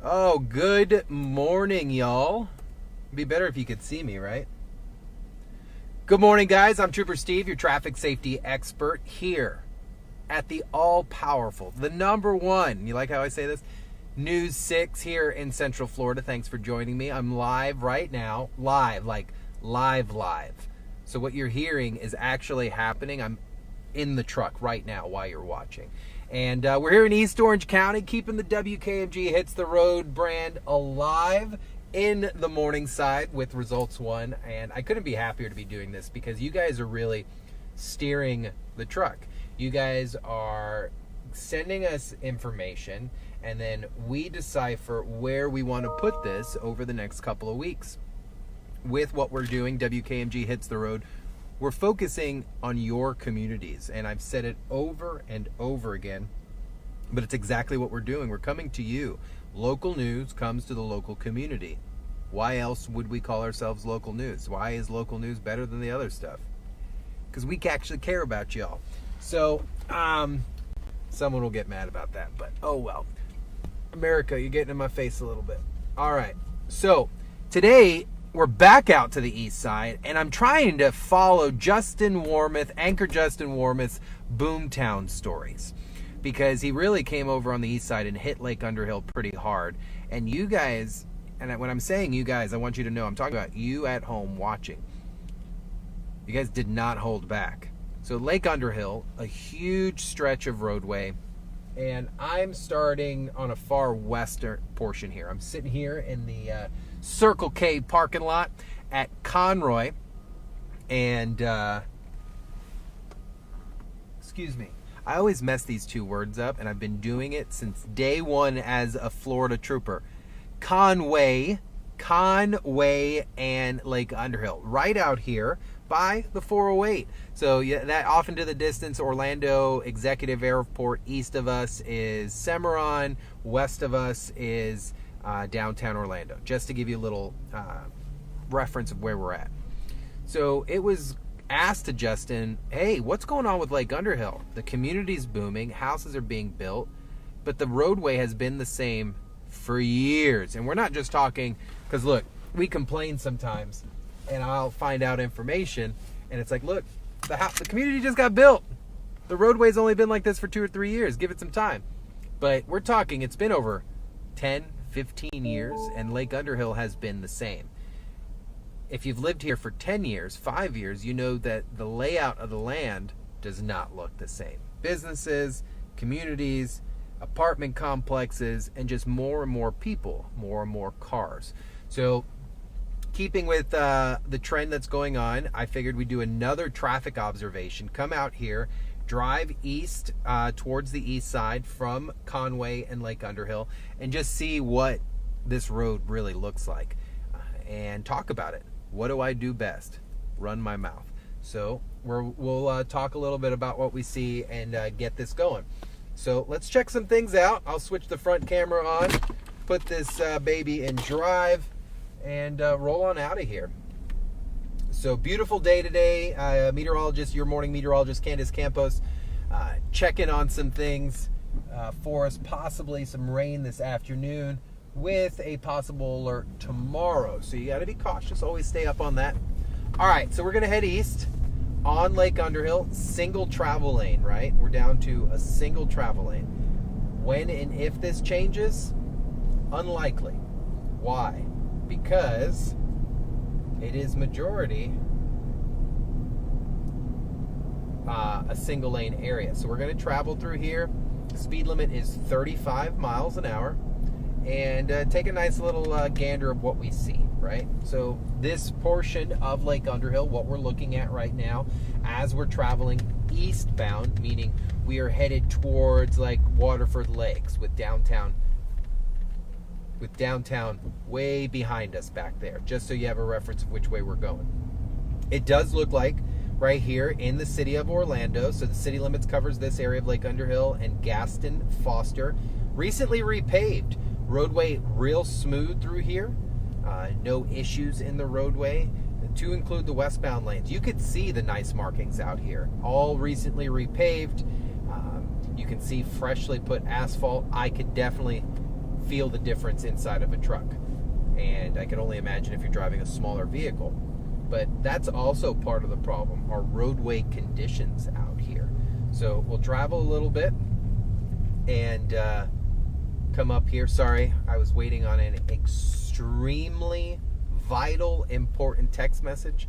Oh, good morning, y'all. It'd be better if you could see me, right? Good morning, guys. I'm Trooper Steve, your traffic safety expert here at the all-powerful, the number one, you like how I say this? News 6 here in Central Florida. Thanks for joining me. I'm live right now. Live. So what you're hearing is actually happening. I'm in the truck right now while you're watching. And we're here in East Orange County, keeping the WKMG Hits the Road brand alive in the morning side with Results 1. And I couldn't be happier to be doing this because you guys are really steering the truck. You guys are sending us information, and then we decipher where we want to put this over the next couple of weeks. With what we're doing, WKMG Hits the Road, we're focusing on your communities, and I've said it over and over again, but it's exactly what we're doing. We're coming to you. Local news comes to the local community. Why else would we call ourselves local news? Why is local news better than the other stuff? Because we actually care about y'all. So, someone will get mad about that, but oh well. America, you're getting in my face a little bit. All right, so today we're back out to the east side, and I'm trying to follow Anchor Justin Warmoth's Boomtown stories, because he really came over on the east side and hit Lake Underhill pretty hard. And you guys, and when I'm saying you guys, I want you to know I'm talking about you at home watching. You guys did not hold back. So Lake Underhill, a huge stretch of roadway, and I'm starting on a far western portion here. I'm sitting here in the Circle K parking lot at Conroy, and excuse me, I always mess these two words up, and I've been doing it since day one as a Florida trooper. Conway and Lake Underhill, right out here by the 408. So yeah, that off into the distance, Orlando Executive Airport. East of us is Cimarron. West of us is downtown Orlando, just to give you a little reference of where we're at. So it was asked to Justin, hey, what's going on with Lake Underhill? The community's booming, houses are being built, but the roadway has been the same for years. And we're not just talking, because look, we complain sometimes, and I'll find out information, and it's like, look, the community just got built. The roadway's only been like this for 2 or 3 years. Give it some time. But we're talking, it's been over 10, 15 years, and Lake Underhill has been the same. If you've lived here for 10 years, 5 years, you know that the layout of the land does not look the same. Businesses, communities, apartment complexes, and just more and more people, more and more cars. So keeping with the trend that's going on, I figured we'd do another traffic observation. Come out here, drive east towards the east side from Conway and Lake Underhill, and just see what this road really looks like, and talk about it. What do I do best? Run my mouth. So we'll talk a little bit about what we see and get this going. So let's check some things out. I'll switch the front camera on, put this baby in drive, and roll on out of here. So beautiful day today. Meteorologist, your morning meteorologist, Candace Campos, checking on some things for us. Possibly some rain this afternoon with a possible alert tomorrow. So you got to be cautious. Always stay up on that. All right, so we're going to head east on Lake Underhill. Single travel lane, right? We're down to a single travel lane. When and if this changes? Unlikely. Why? Because it is majority a single lane area. So we're going to travel through here. Speed limit is 35 miles an hour. And take a nice little gander of what we see, right? So this portion of Lake Underhill, what we're looking at right now, as we're traveling eastbound, meaning we are headed towards like Waterford Lakes, with downtown way behind us back there, just so you have a reference of which way we're going. It does look like right here in the city of Orlando, so the city limits covers this area of Lake Underhill and Gaston Foster, recently repaved. Roadway real smooth through here. No issues in the roadway, to include the westbound lanes. You could see the nice markings out here, all recently repaved. You can see freshly put asphalt. I could definitely feel the difference inside of a truck. And I can only imagine if you're driving a smaller vehicle. But that's also part of the problem, are roadway conditions out here. So we'll travel a little bit and come up here. Sorry, I was waiting on an extremely vital, important text message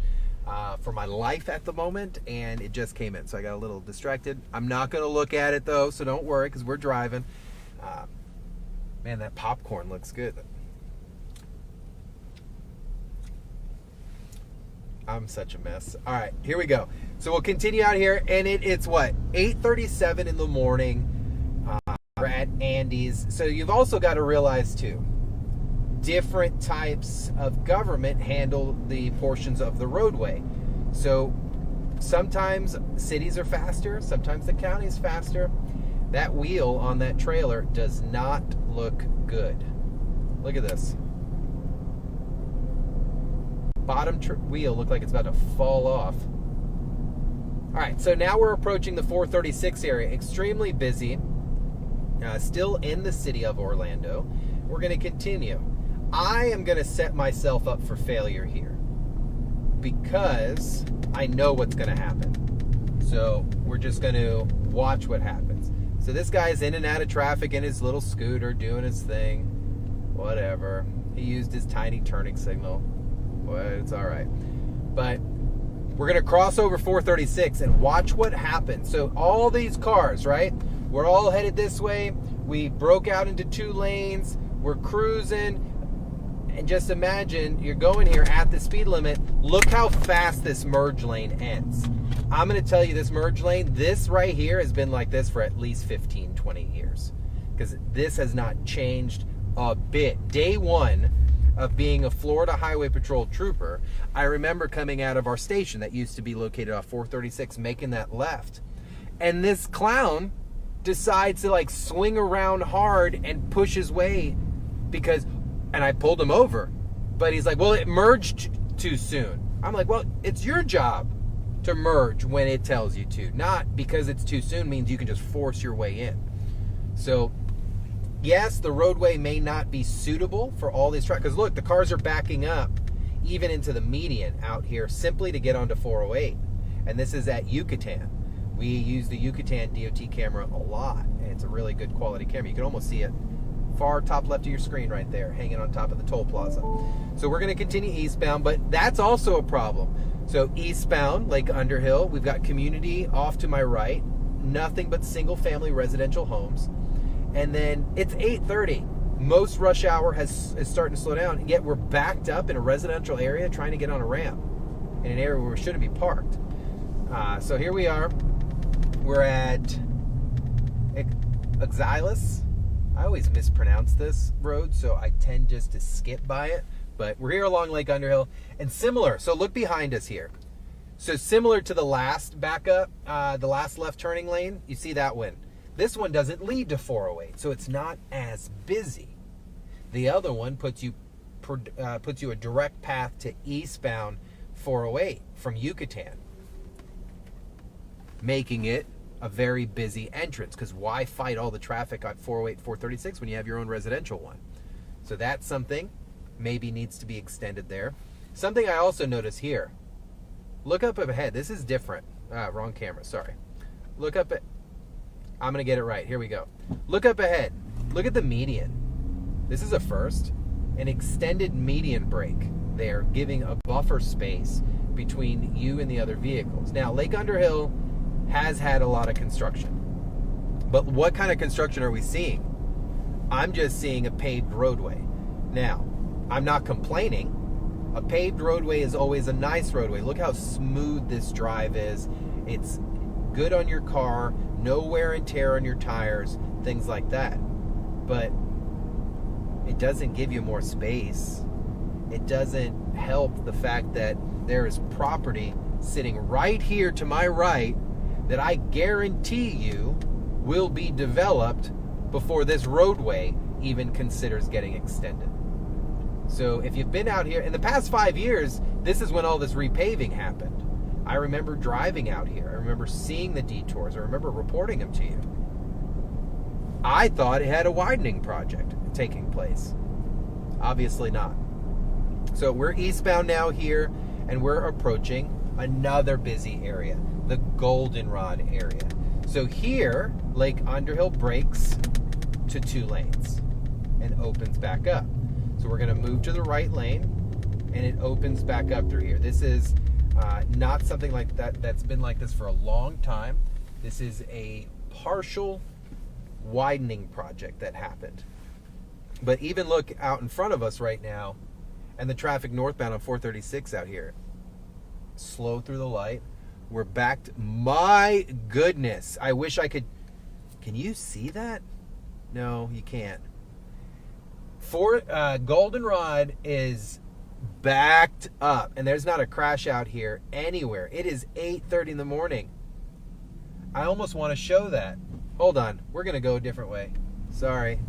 for my life at the moment, and it just came in, so I got a little distracted. I'm not going to look at it, though, so don't worry, because we're driving. Man, that popcorn looks good. I'm such a mess. All right, here we go. So we'll continue out here, and it's what, 8:37 in the morning. We're at Andy's. So you've also got to realize, too, different types of government handle the portions of the roadway. So sometimes cities are faster, sometimes the county is faster. That wheel on that trailer does not look good. Look at this. Bottom wheel looked like it's about to fall off. All right, so now we're approaching the 436 area. Extremely busy. Still in the city of Orlando. We're going to continue. I am going to set myself up for failure here because I know what's going to happen. So we're just going to watch what happens. So this guy's in and out of traffic in his little scooter doing his thing. Whatever. He used his tiny turning signal. Well, it's all right. But we're going to cross over 436 and watch what happens. So all these cars, right? We're all headed this way. We broke out into 2 lanes. We're cruising. And just imagine you're going here at the speed limit. Look how fast this merge lane ends. I'm going to tell you, this merge lane, this right here has been like this for at least 15, 20 years. Because this has not changed a bit. Day one of being a Florida Highway Patrol trooper, I remember coming out of our station that used to be located off 436, making that left. And this clown decides to like swing around hard and push his way because, and I pulled him over, but he's like, well, it merged too soon. I'm like, well, it's your job to merge when it tells you to, not because it's too soon means you can just force your way in. So yes, the roadway may not be suitable for all these trucks, because look, the cars are backing up even into the median out here simply to get onto 408. And this is at Yucatan. We use the Yucatan DOT camera a lot, and it's a really good quality camera. You can almost see it far top left of your screen right there, hanging on top of the toll plaza. So we're going to continue eastbound, but that's also a problem. So eastbound, Lake Underhill, we've got community off to my right, nothing but single-family residential homes. And then it's 8:30. Most rush hour is starting to slow down, and yet we're backed up in a residential area trying to get on a ramp in an area where we shouldn't be parked. So here we are. We're at Exilis. I always mispronounce this road, so I tend just to skip by it. But we're here along Lake Underhill, and similar. So look behind us here. So similar to the last backup, the last left turning lane, you see that one. This one doesn't lead to 408, so it's not as busy. The other one puts you a direct path to eastbound 408 from Yucatan, making it a very busy entrance, because why fight all the traffic on 408, 436 when you have your own residential one? So that's something maybe needs to be extended there. Something I also notice here, look up ahead. This is different. Wrong camera, sorry. Look up at, I'm going to get it right. Here we go. Look up ahead. Look at the median. This is a first. An extended median break there, giving a buffer space between you and the other vehicles. Now, Lake Underhill has had a lot of construction. But what kind of construction are we seeing? I'm just seeing a paved roadway. Now, I'm not complaining. A paved roadway is always a nice roadway. Look how smooth this drive is. It's good on your car, no wear and tear on your tires, things like that. But it doesn't give you more space. It doesn't help the fact that there is property sitting right here to my right that I guarantee you will be developed before this roadway even considers getting extended. So if you've been out here, in the past 5 years, this is when all this repaving happened. I remember driving out here. I remember seeing the detours. I remember reporting them to you. I thought it had a widening project. taking place? Obviously not. So we're eastbound now here, and we're approaching another busy area, the Goldenrod area. So here, Lake Underhill breaks to 2 lanes and opens back up. So we're going to move to the right lane, and it opens back up through here. This is not something like that's been like this for a long time. This is a partial widening project that happened. But even look out in front of us right now, and the traffic northbound on 436 out here. Slow through the light. We're backed. My goodness. I wish I could. Can you see that? No, you can't. Goldenrod is backed up, and there's not a crash out here anywhere. It is 8:30 in the morning. I almost want to show that. Hold on. We're going to go a different way. Sorry.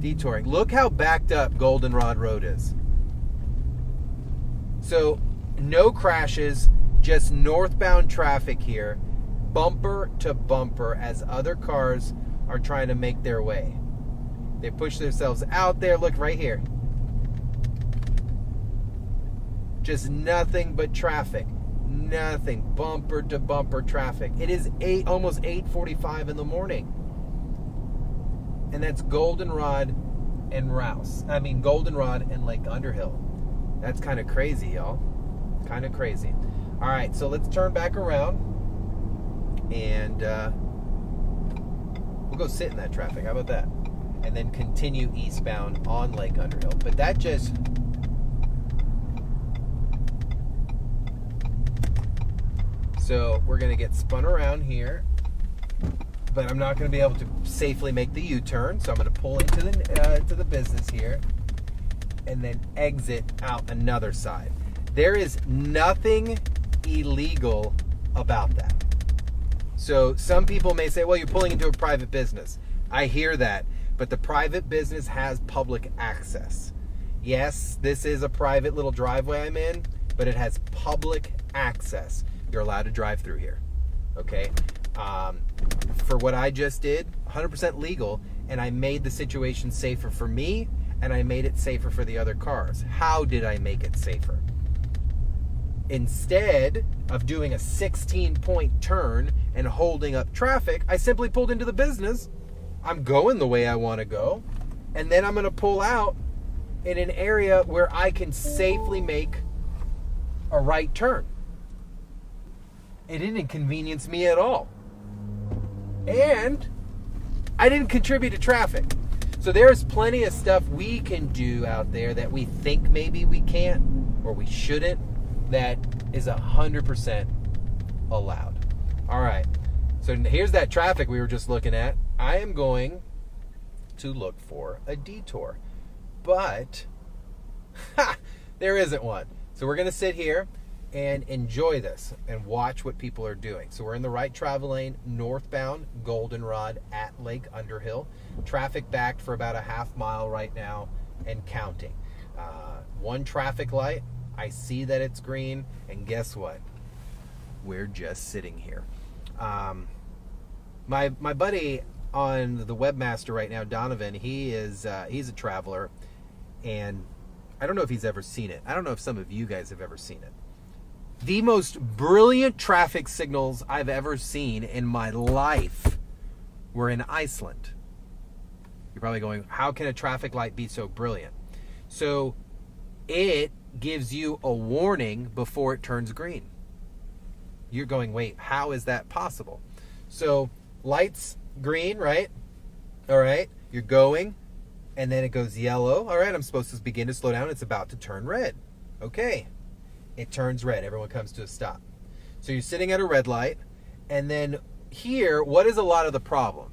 Detouring. Look how backed up Goldenrod Road is. So, no crashes, just northbound traffic here, bumper to bumper as other cars are trying to make their way. They push themselves out there. Look right here. Just nothing but traffic. Nothing. Bumper to bumper traffic. It is almost 8:45 in the morning. And that's Goldenrod and Goldenrod and Lake Underhill. That's kind of crazy, y'all. Kind of crazy. All right, so let's turn back around, and we'll go sit in that traffic. How about that? And then continue eastbound on Lake Underhill. But that just... So we're going to get spun around here, but I'm not going to be able to safely make the U-turn, so I'm going to pull into the business here and then exit out another side. There is nothing illegal about that. So some people may say, well, you're pulling into a private business. I hear that, but the private business has public access. Yes, this is a private little driveway I'm in, but it has public access. You're allowed to drive through here, okay? For what I just did, 100% legal, and I made the situation safer for me, and I made it safer for the other cars. How did I make it safer? Instead of doing a 16-point turn and holding up traffic, I simply pulled into the business. I'm going the way I want to go, and then I'm going to pull out in an area where I can safely make a right turn. It didn't inconvenience me at all. And I didn't contribute to traffic. So there's plenty of stuff we can do out there that we think maybe we can't or we shouldn't, that is 100% allowed. All right. So here's that traffic we were just looking at. I am going to look for a detour. But there isn't one. So we're going to sit here and enjoy this and watch what people are doing. So we're in the right travel lane, northbound Goldenrod at Lake Underhill. Traffic backed for about a half mile right now and counting. One traffic light, I see that it's green, and guess what? We're just sitting here. My buddy on the webmaster right now, Donovan, he's a traveler, and I don't know if he's ever seen it. I don't know if some of you guys have ever seen it. The most brilliant traffic signals I've ever seen in my life were in Iceland. You're probably going, how can a traffic light be so brilliant? So it gives you a warning before it turns green. You're going, wait, how is that possible? So lights green, right? All right, you're going, and then it goes yellow. All right, I'm supposed to begin to slow down. It's about to turn red. Okay. It turns red. Everyone comes to a stop. So you're sitting at a red light, and then here, what is a lot of the problem?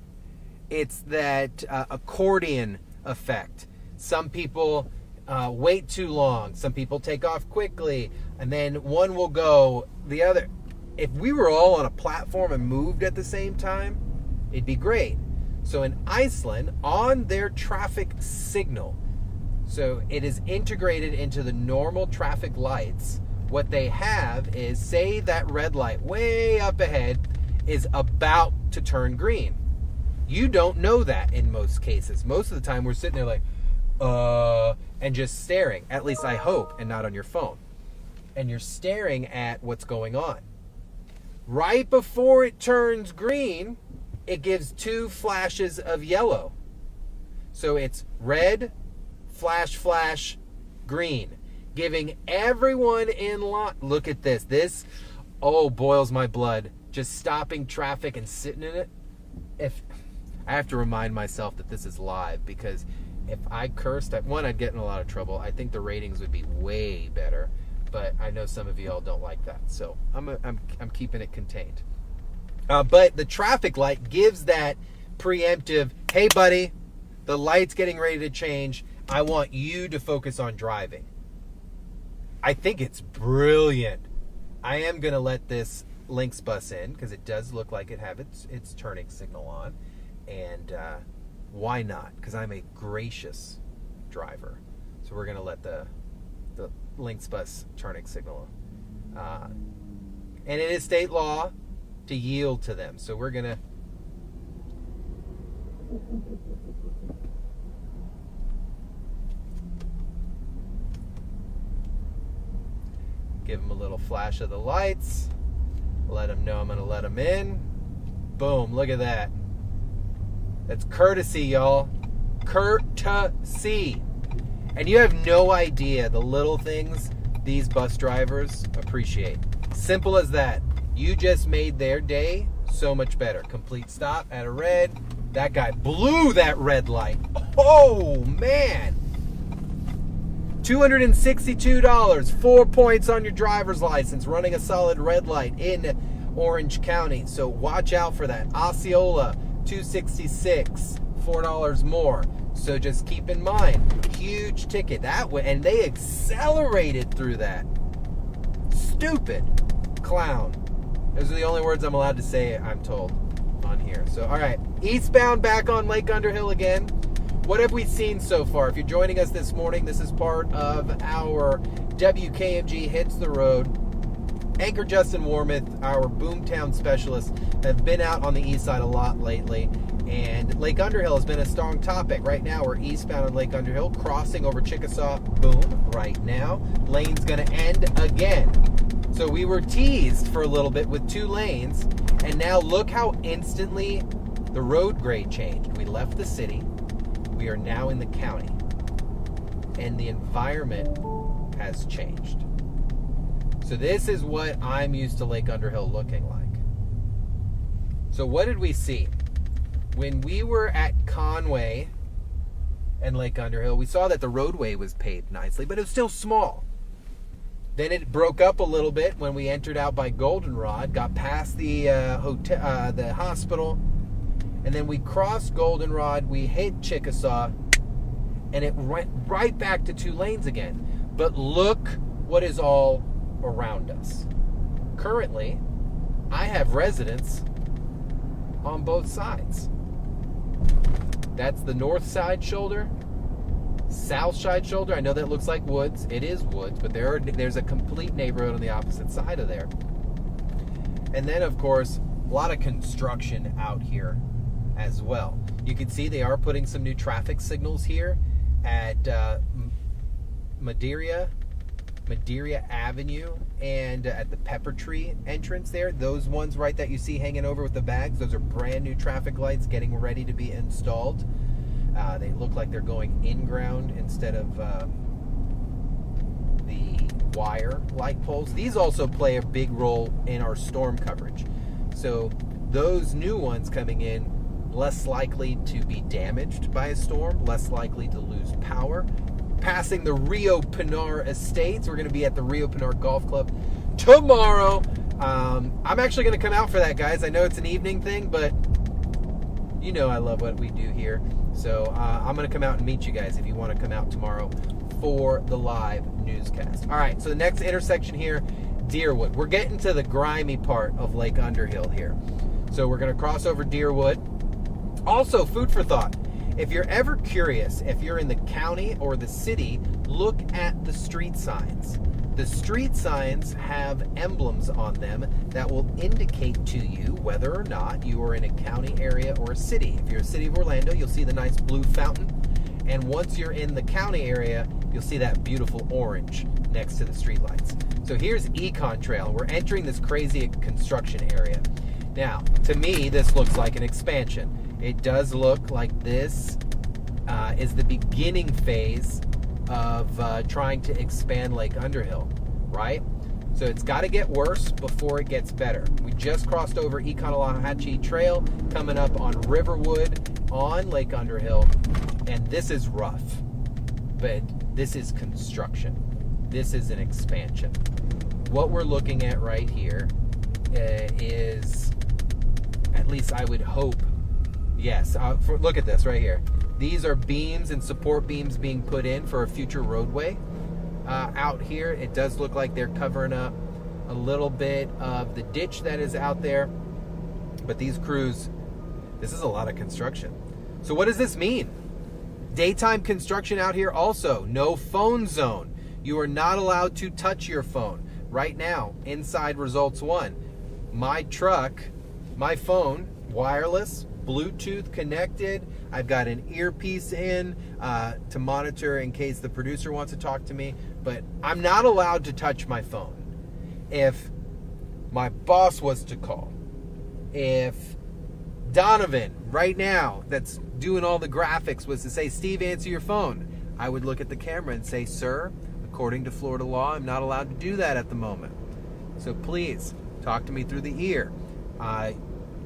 It's that accordion effect. Some people wait too long. Some people take off quickly, and then one will go, the other. If we were all on a platform and moved at the same time, it'd be great. So in Iceland, on their traffic signal, so it is integrated into the normal traffic lights. What they have is, say that red light way up ahead is about to turn green. You don't know that in most cases. Most of the time we're sitting there like, and just staring. At least I hope, and not on your phone. And you're staring at what's going on. Right before it turns green, it gives 2 flashes of yellow. So it's red, flash, flash, green. Giving everyone in line. Look at this. This, boils my blood. Just stopping traffic and sitting in it. If I have to remind myself that this is live, because if I cursed, I'd get in a lot of trouble. I think the ratings would be way better, but I know some of you all don't like that, so I'm keeping it contained. But the traffic light gives that preemptive, hey buddy, the light's getting ready to change. I want you to focus on driving. I think it's brilliant. I am going to let this Lynx bus in because it does look like it have its turning signal on. And why not? Because I'm a gracious driver. So we're going to let the Lynx bus turning signal on. And it is state law to yield to them. So we're going to... give them a little flash of the lights. Let them know I'm going to let them in. Boom, look at that. That's courtesy, y'all. Courtesy. And you have no idea the little things these bus drivers appreciate. Simple as that. You just made their day so much better. Complete stop at a red. That guy blew that red light. Oh, man. $262, 4 points on your driver's license, running a solid red light in Orange County. So watch out for that. Osceola, $266, $4 more. So just keep in mind, huge ticket that way, and they accelerated through that. Stupid clown. Those are the only words I'm allowed to say, I'm told, on here. So, all right, eastbound back on Lake Underhill again. What have we seen so far? If you're joining us this morning, this is part of our WKMG Hits the Road. Anchor Justin Warmouth, our Boomtown specialist, have been out on the east side a lot lately. And Lake Underhill has been a strong topic. Right now, we're eastbound on Lake Underhill, crossing over Chickasaw. Boom, right now. Lane's going to end again. So we were teased for a little bit with 2 lanes. And now look how instantly the road grade changed. We left the city. We are now in the county, and the environment has changed. So this is what I'm used to Lake Underhill looking like. So what did we see? When we were at Conway and Lake Underhill, we saw that the roadway was paved nicely, but it was still small. Then it broke up a little bit when we entered out by Goldenrod, got past the hotel, the hospital. And then we crossed Goldenrod, we hit Chickasaw, and it went right back to 2 lanes again. But look what is all around us. Currently, I have residents on both sides. That's the north side shoulder, south side shoulder. I know that looks like woods. It is woods, but there's a complete neighborhood on the opposite side of there. And then, of course, a lot of construction out here as well. You can see they are putting some new traffic signals here at Madeira Avenue and at the Pepper Tree entrance there. Those ones right that you see hanging over with the bags, those are brand new traffic lights getting ready to be installed. They look like they're going in-ground instead of the wire light poles. These also play a big role in our storm coverage. So those new ones coming in, less likely to be damaged by a storm, less likely to lose power. Passing the Rio Pinar Estates. We're going to be at the Rio Pinar Golf Club tomorrow. I'm actually going to come out for that, guys. I know it's an evening thing, but you know I love what we do here. So I'm going to come out and meet you guys if you want to come out tomorrow for the live newscast. All right, so the next intersection here, Deerwood. We're getting to the grimy part of Lake Underhill here. So we're going to cross over Deerwood. Also, food for thought. If you're ever curious, if you're in the county or the city, look at the street signs. The street signs have emblems on them that will indicate to you whether or not you are in a county area or a city. If you're a city of Orlando, you'll see the nice blue fountain. And once you're in the county area, you'll see that beautiful orange next to the streetlights. So here's Econ Trail. We're entering this crazy construction area. Now, to me, this looks like an expansion. It does look like this is the beginning phase of trying to expand Lake Underhill, right? So it's got to get worse before it gets better. We just crossed over Econohatchee Trail, coming up on Riverwood on Lake Underhill, and this is rough, but this is construction. This is an expansion. What we're looking at right here is, at least I would hope, yes, look at this right here. These are beams and support beams being put in for a future roadway out here. It does look like they're covering up a little bit of the ditch that is out there. But these crews, this is a lot of construction. So what does this mean? Daytime construction out here also. No phone zone. You are not allowed to touch your phone. Right now, inside Results 1, my truck, my phone, wireless, Bluetooth connected. I've got an earpiece in to monitor in case the producer wants to talk to me, but I'm not allowed to touch my phone. If my boss was to call, if Donovan right now that's doing all the graphics was to say, Steve, answer your phone, I would look at the camera and say, sir, according to Florida law, I'm not allowed to do that at the moment. So please talk to me through the ear.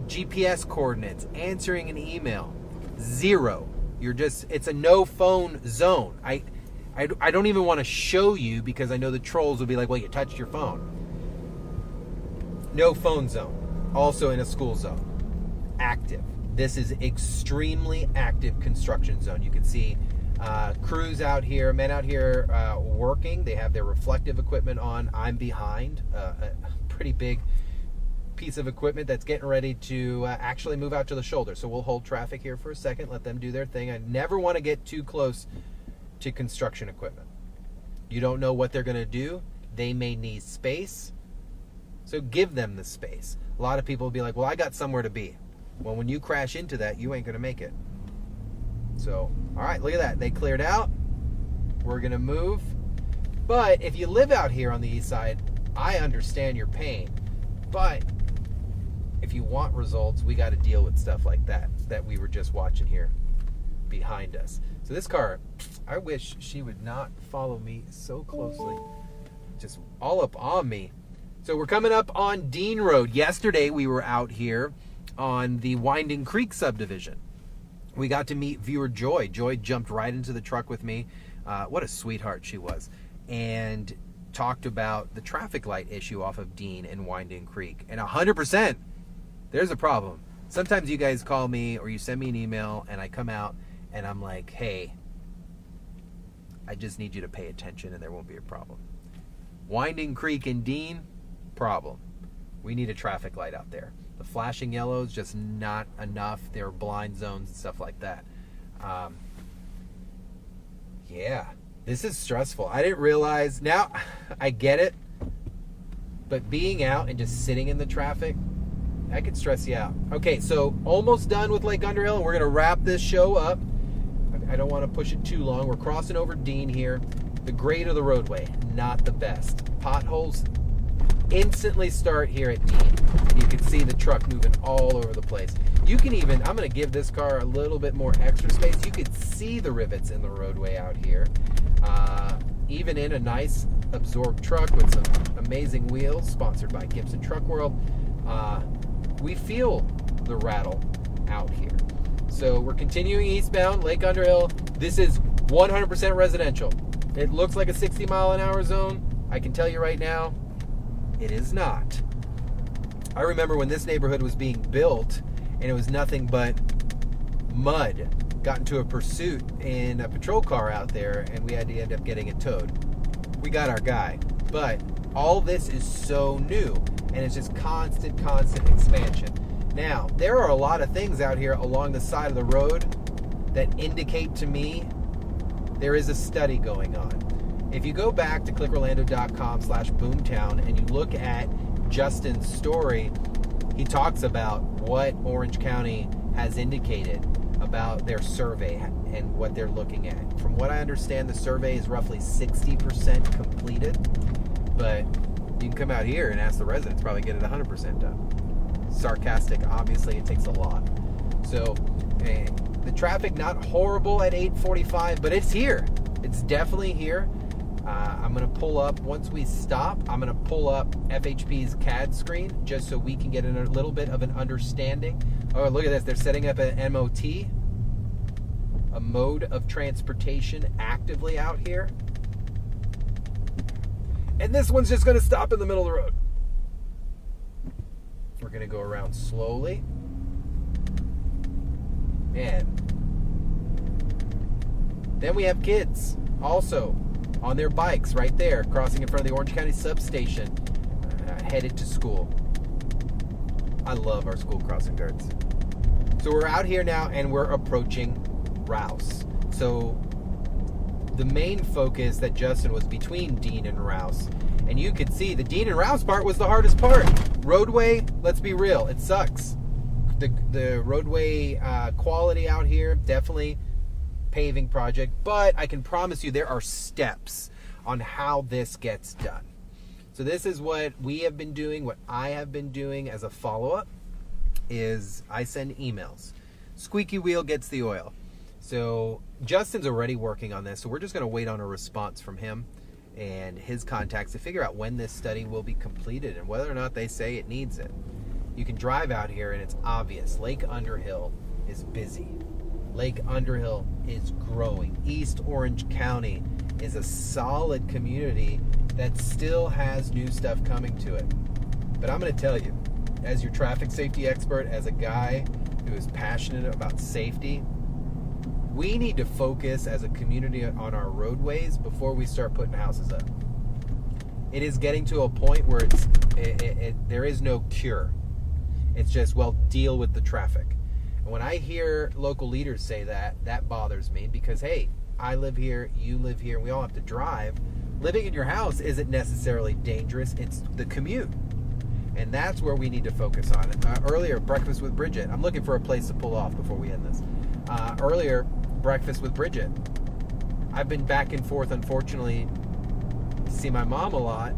GPS coordinates, answering an email, 0. It's a no phone zone. I don't even want to show you because I know the trolls will be like, well, you touched your phone. No phone zone. Also in a school zone. Active. This is extremely active construction zone. You can see crews out here, men out here working. They have their reflective equipment on. I'm behind a pretty big piece of equipment that's getting ready to actually move out to the shoulder. So we'll hold traffic here for a second, let them do their thing. I never want to get too close to construction equipment. You don't know what they're going to do. They may need space. So give them the space. A lot of people will be like, well, I got somewhere to be. Well, when you crash into that, you ain't going to make it. So, all right, look at that. They cleared out. We're going to move. But if you live out here on the east side, I understand your pain. But if you want results, we got to deal with stuff like that we were just watching here behind us. So this car, I wish she would not follow me so closely, just all up on me. So we're coming up on Dean Road. Yesterday we were out here on the Winding Creek subdivision. We got to meet viewer Joy. Joy jumped right into the truck with me. What a sweetheart she was. And talked about the traffic light issue off of Dean and Winding Creek. And 100%, there's a problem. Sometimes you guys call me or you send me an email and I come out and I'm like, hey, I just need you to pay attention and there won't be a problem. Winding Creek and Dean, problem. We need a traffic light out there. The flashing yellow is just not enough. There are blind zones and stuff like that. Yeah, this is stressful. I didn't realize. Now, I get it. But being out and just sitting in the traffic, that could stress you out. Okay, so almost done with Lake Underhill. And we're going to wrap this show up. I don't want to push it too long. We're crossing over Dean here. The grade of the roadway, not the best. Potholes instantly start here at Dean. You can see the truck moving all over the place. You can even, I'm going to give this car a little bit more extra space. You could see the rivets in the roadway out here. Even in a nice absorbed truck with some amazing wheels, sponsored by Gibson Truck World, we feel the rattle out here. So we're continuing eastbound, Lake Underhill. This is 100% residential. It looks like a 60 mile an hour zone. I can tell you right now, it is not. I remember when this neighborhood was being built and it was nothing but mud. Got into a pursuit in a patrol car out there and we had to end up getting it towed. We got our guy. But all this is so new and it's just constant expansion. Now, there are a lot of things out here along the side of the road that indicate to me there is a study going on. If you go back to clickorlando.com/boomtown and you look at Justin's story, he talks about what Orange County has indicated about their survey and what they're looking at. From what I understand, the survey is roughly 60% completed, but you can come out here and ask the residents, probably get it 100% done. Sarcastic, obviously, it takes a lot. So the traffic not horrible at 8:45, but it's here. It's definitely here. I'm going to pull up, once we stop, I'm going to pull up FHP's CAD screen just so we can get a little bit of an understanding. Oh, look at this. They're setting up an MOT, a mode of transportation, actively out here. And this one's just going to stop in the middle of the road. We're going to go around slowly. Man. Then we have kids also on their bikes right there, crossing in front of the Orange County substation, headed to school. I love our school crossing guards. So we're out here now and we're approaching Rouse. So the main focus that Justin was between Dean and Rouse. And you could see the Dean and Rouse part was the hardest part. Roadway, let's be real, it sucks. The roadway quality out here, definitely paving project, but I can promise you there are steps on how this gets done. So this is what we have been doing, what I have been doing as a follow-up is I send emails. Squeaky wheel gets the oil. So Justin's already working on this, so we're just going to wait on a response from him and his contacts to figure out when this study will be completed and whether or not they say it needs it. You can drive out here and it's obvious. Lake Underhill is busy. Lake Underhill is growing. East Orange County is a solid community that still has new stuff coming to it. But I'm going to tell you, as your traffic safety expert, as a guy who is passionate about safety, we need to focus as a community on our roadways before we start putting houses up. It is getting to a point where there is no cure. It's just, well, deal with the traffic. And when I hear local leaders say that, that bothers me because, hey, I live here, you live here, we all have to drive. Living in your house isn't necessarily dangerous, it's the commute. And that's where we need to focus on it. Earlier, Breakfast with Bridget. I'm looking for a place to pull off before we end this. Earlier, Breakfast with Bridget. I've been back and forth, unfortunately, see my mom a lot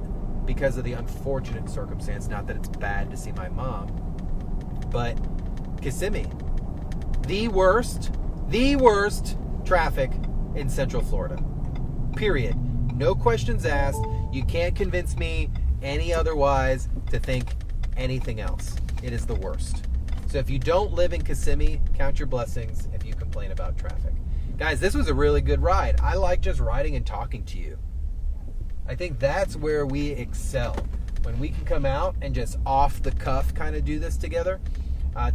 because of the unfortunate circumstance. Not that it's bad to see my mom, but Kissimmee. The worst traffic in Central Florida. Period. No questions asked. You can't convince me any otherwise to think anything else. It is the worst. So if you don't live in Kissimmee, count your blessings if you complain about traffic. Guys, this was a really good ride. I like just riding and talking to you. I think that's where we excel. When we can come out and just off the cuff kind of do this together.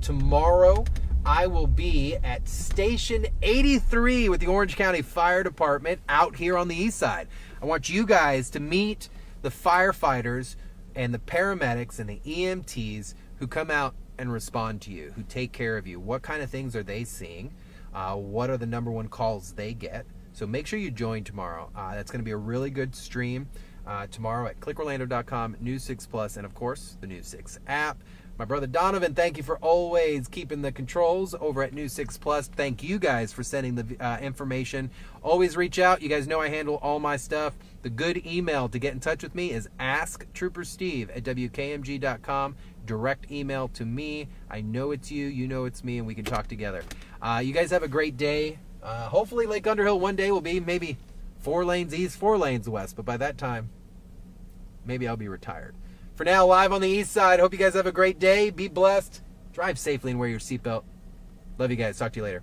Tomorrow, I will be at Station 83 with the Orange County Fire Department out here on the east side. I want you guys to meet the firefighters and the paramedics and the EMTs who come out and respond to you, who take care of you. What kind of things are they seeing? What are the number one calls they get? So make sure you join tomorrow. That's going to be a really good stream tomorrow at clickorlando.com, News 6 Plus, and of course, the News 6 app. My brother Donovan, thank you for always keeping the controls over at News 6 Plus. Thank you guys for sending the information. Always reach out. You guys know I handle all my stuff. The good email to get in touch with me is asktroopersteve@wkmg.com. Direct email to me. I know it's you. You know it's me, and we can talk together. You guys have a great day. Hopefully Lake Underhill one day will be maybe 4 lanes east, 4 lanes west. But by that time, maybe I'll be retired. For now, live on the east side. Hope you guys have a great day. Be blessed. Drive safely and wear your seatbelt. Love you guys. Talk to you later.